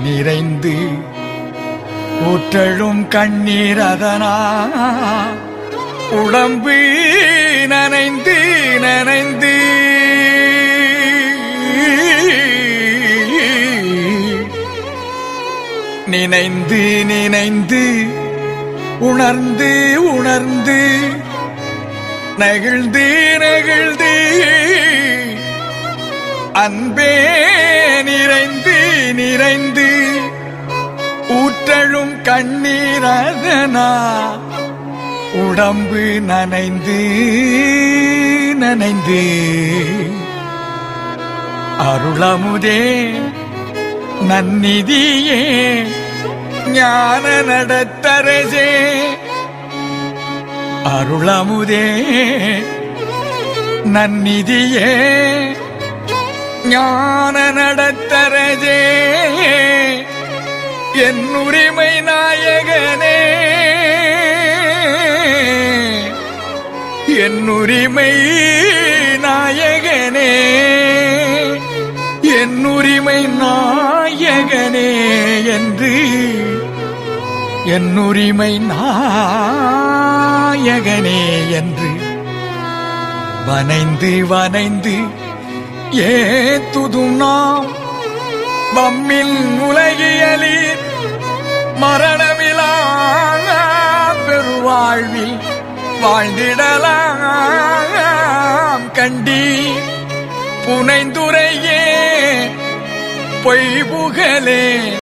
நிறைந்து ஊற்றழும் கண்ணீர் அதனா உடம்பு நனைந்து நனைந்து நினைந்து நினைந்து உணர்ந்து உணர்ந்து நெகிழ்ந்து நெகிழ்ந்து அன்பே நிறைந்து நிறைந்து ஊற்றழும் கண்ணீர் அதனா உடம்பு நனைந்து நனைந்து அருளமுதே நன்னிதியே ஞான நடத்தரசே அருளமுதே நன்னிதியே ஞான நடத்தரசே என் உரிமை நாயகனே என் உரிமை நாயகனே என் உரிமை நாயகனே என்று என் உரிமை நாயகனே என்று வனைந்து வனைந்து ஏத்துதும் நாம் வம்மில் உலகியலில் மரணமிலா பெருவாழ்வில் வாழ்ந்திடலாம் கண்டி புனைந்துரையே பொய் புகழே